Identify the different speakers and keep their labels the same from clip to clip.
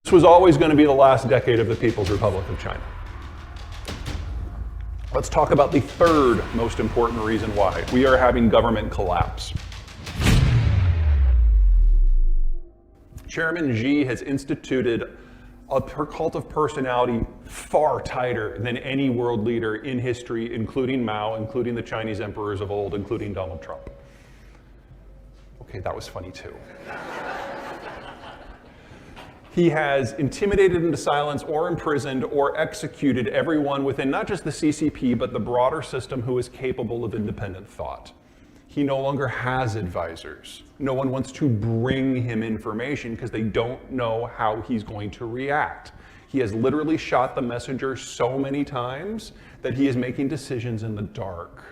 Speaker 1: This was always going to be the last decade of the People's Republic of China. Let's talk about the third most important reason why. We are having government collapse. Chairman Xi has instituted a cult of personality far tighter than any world leader in history, including Mao, including the Chinese emperors of old, including Donald Trump. Okay, that was funny too. He has intimidated into silence or imprisoned or executed everyone within not just the CCP, but the broader system who is capable of independent thought. He no longer has advisors. No one wants to bring him information because they don't know how he's going to react. He has literally shot the messenger so many times that he is making decisions in the dark.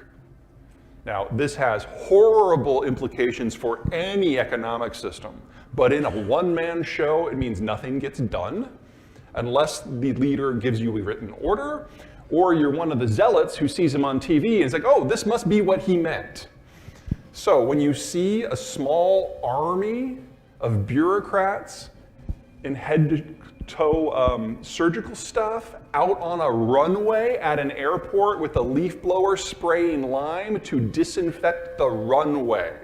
Speaker 1: Now, this has horrible implications for any economic system, but in a one-man show, it means nothing gets done unless the leader gives you a written order, or you're one of the zealots who sees him on TV and is like, oh, this must be what he meant. So when you see a small army of bureaucrats in head-to-toe surgical stuff out on a runway at an airport with a leaf blower spraying lime to disinfect the runway,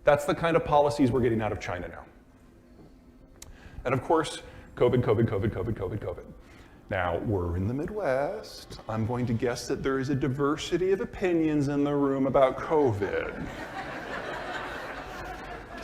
Speaker 1: that's the kind of policies we're getting out of China now. And of course, COVID. Now, we're in the Midwest. I'm going to guess that there is a diversity of opinions in the room about COVID.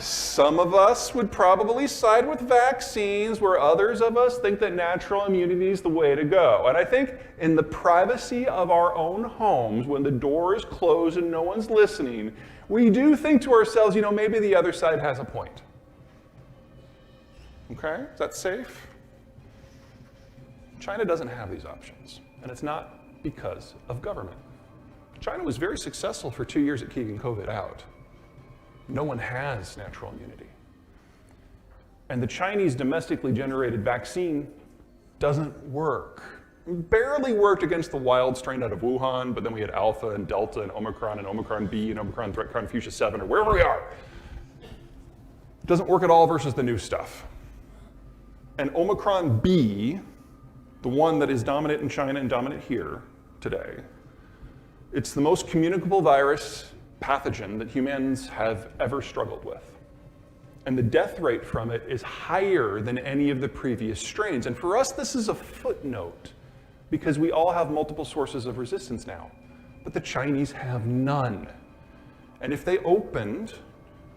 Speaker 1: Some of us would probably side with vaccines, where others of us think that natural immunity is the way to go. And I think in the privacy of our own homes, when the door is closed and no one's listening, we do think to ourselves, you know, maybe the other side has a point. Okay, is that safe? China doesn't have these options, and it's not because of government. China was very successful for 2 years at keeping COVID out. No one has natural immunity. And the Chinese domestically generated vaccine doesn't work. It barely worked against the wild strain out of Wuhan, but then we had Alpha and Delta and Omicron B and Omicron Threat Fuchsia 7 or wherever we are. It doesn't work at all versus the new stuff. And Omicron B, the one that is dominant in China and dominant here today, it's the most communicable virus pathogen that humans have ever struggled with. And the death rate from it is higher than any of the previous strains. And for us, this is a footnote because we all have multiple sources of resistance now, but the Chinese have none. And if they opened,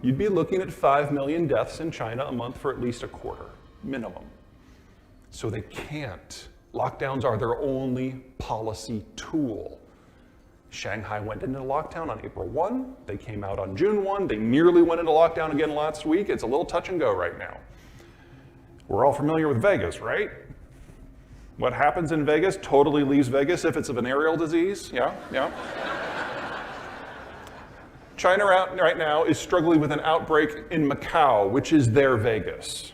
Speaker 1: you'd be looking at 5 million deaths in China a month for at least a quarter, minimum. So they can't. Lockdowns are their only policy tool. Shanghai went into lockdown on April 1. They came out on June 1. They nearly went into lockdown again last week. It's a little touch and go right now. We're all familiar with Vegas, right? What happens in Vegas totally leaves Vegas if it's a venereal disease. Yeah. China right now is struggling with an outbreak in Macau, which is their Vegas.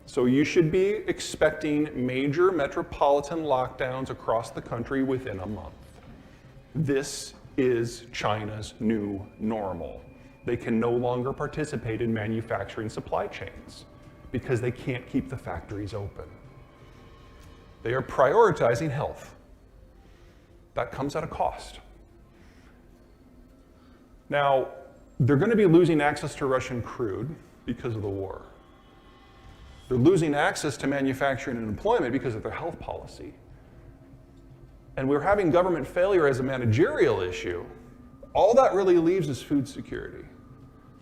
Speaker 1: So you should be expecting major metropolitan lockdowns across the country within a month. This is China's new normal. They can no longer participate in manufacturing supply chains because they can't keep the factories open. They are prioritizing health. That comes at a cost. Now, they're going to be losing access to Russian crude because of the war. They're losing access to manufacturing and employment because of their health policy. And we're having government failure as a managerial issue. All that really leaves is food security.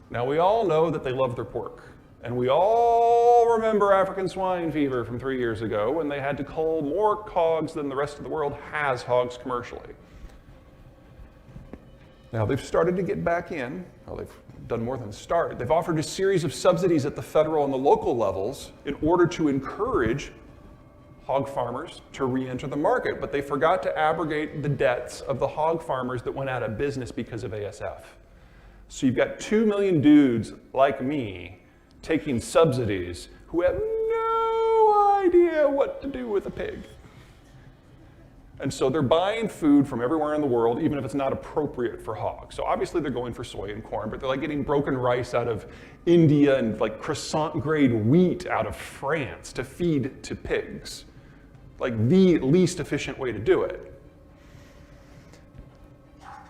Speaker 1: Now, we all know that they love their pork. And we all remember African swine fever from 3 years ago when they had to cull more hogs than the rest of the world has hogs commercially. Now, they've started to get back in. Well, they've done more than start. They've offered a series of subsidies at the federal and the local levels in order to encourage hog farmers to re-enter the market, but they forgot to abrogate the debts of the hog farmers that went out of business because of ASF. So you've got 2 million dudes like me taking subsidies who have no idea what to do with a pig. And so they're buying food from everywhere in the world, even if it's not appropriate for hogs. So obviously they're going for soy and corn, but they're like getting broken rice out of India and like croissant grade wheat out of France to feed to pigs. Like the least efficient way to do it.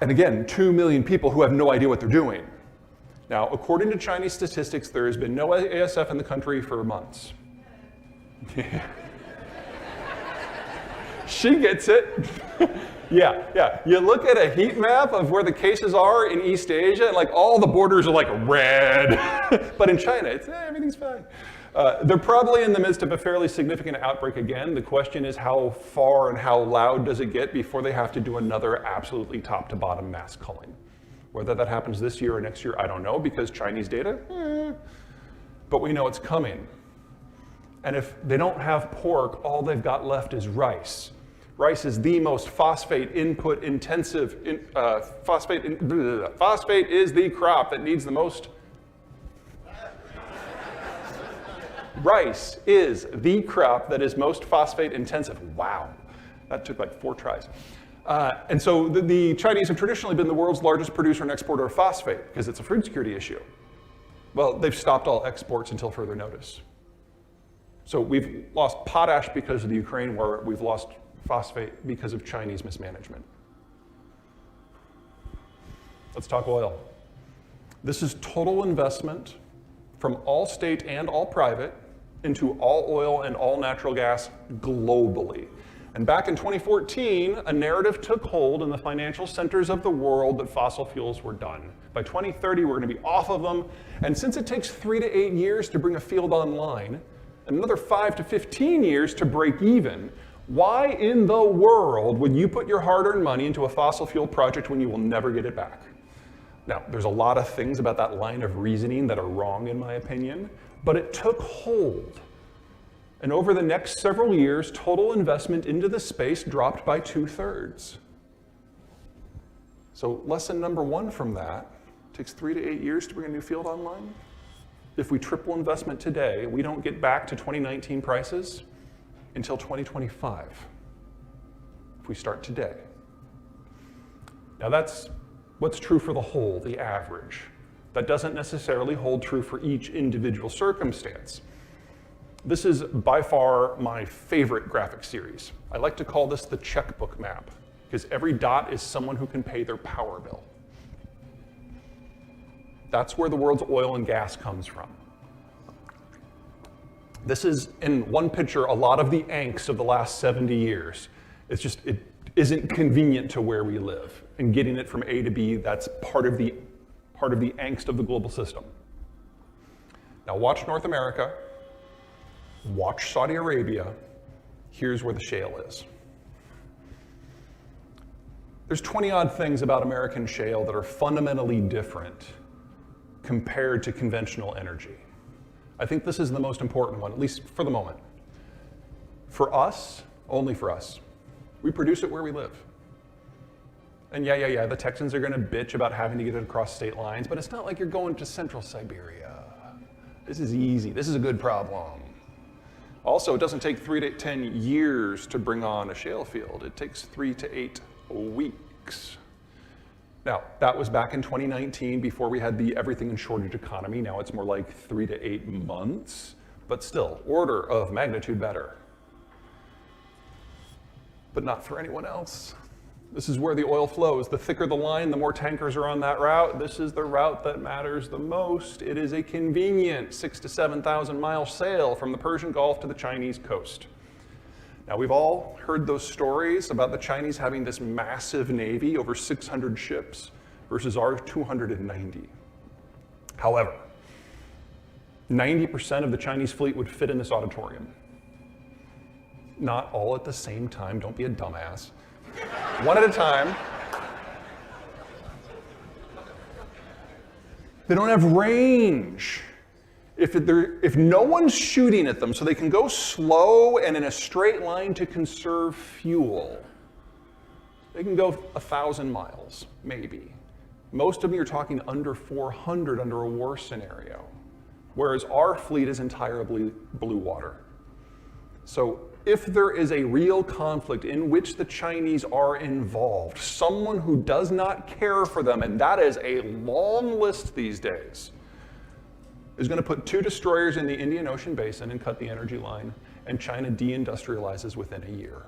Speaker 1: And again, 2 million people who have no idea what they're doing. Now, according to Chinese statistics, there has been no ASF in the country for months. She gets it. Yeah. You look at a heat map of where the cases are in East Asia, and like all the borders are like red. But in China, it's everything's fine. They're probably in the midst of a fairly significant outbreak again. The question is how far and how loud does it get before they have to do another absolutely top to bottom mass culling. Whether that happens this year or next year, I don't know, because Chinese data, but we know it's coming. And if they don't have pork, all they've got left is rice. Rice is the most phosphate input intensive, phosphate is the crop that needs the most. Rice is the crop that is most phosphate intensive. Wow, that took like 4 tries. And so the Chinese have traditionally been the world's largest producer and exporter of phosphate because it's a food security issue. Well, they've stopped all exports until further notice. So we've lost potash because of the Ukraine war. We've lost phosphate because of Chinese mismanagement. Let's talk oil. This is total investment from all state and all private into all oil and all natural gas globally. And back in 2014, a narrative took hold in the financial centers of the world that fossil fuels were done. By 2030, we're going to be off of them. And since it takes 3 to 8 years to bring a field online, and another 5 to 15 years to break even, why in the world would you put your hard-earned money into a fossil fuel project when you will never get it back? Now, there's a lot of things about that line of reasoning that are wrong in my opinion, but it took hold. And over the next several years, total investment into the space dropped by 2/3. So lesson number 1 from that, it takes 3 to 8 years to bring a new field online. If we triple investment today, we don't get back to 2019 prices until 2025, if we start today. Now that's what's true for the whole, the average. That doesn't necessarily hold true for each individual circumstance. This is by far my favorite graphic series. I like to call this the checkbook map, because every dot is someone who can pay their power bill. That's where the world's oil and gas comes from. This is, in one picture, a lot of the angst of the last 70 years. It's just, it isn't convenient to where we live. And getting it from A to B, that's part of the angst of the global system. Now watch North America, watch Saudi Arabia. Here's where the shale is. There's 20-odd things about American shale that are fundamentally different compared to conventional energy. I think this is the most important one, at least for the moment. For us, only for us, we produce it where we live. And yeah, the Texans are gonna bitch about having to get it across state lines, but it's not like you're going to central Siberia. This is easy, this is a good problem. Also, it doesn't take 3 to 10 years to bring on a shale field. It takes 3 to 8 weeks. Now, that was back in 2019 before we had the everything in shortage economy. Now it's more like 3 to 8 months, but still, order of magnitude better. But not for anyone else. This is where the oil flows. The thicker the line, the more tankers are on that route. This is the route that matters the most. It is a convenient 6,000 to 7,000 mile sail from the Persian Gulf to the Chinese coast. Now, we've all heard those stories about the Chinese having this massive navy, over 600 ships, versus our 290. However, 90% of the Chinese fleet would fit in this auditorium. Not all at the same time, don't be a dumbass. One at a time. They don't have range. If no one's shooting at them, so they can go slow and in a straight line to conserve fuel, they can go 1,000 miles, maybe. Most of them you're talking under 400 under a war scenario, whereas our fleet is entirely blue water. So if there is a real conflict in which the Chinese are involved, someone who does not care for them, and that is a long list these days, is going to put 2 destroyers in the Indian Ocean basin and cut the energy line, and China deindustrializes within a year.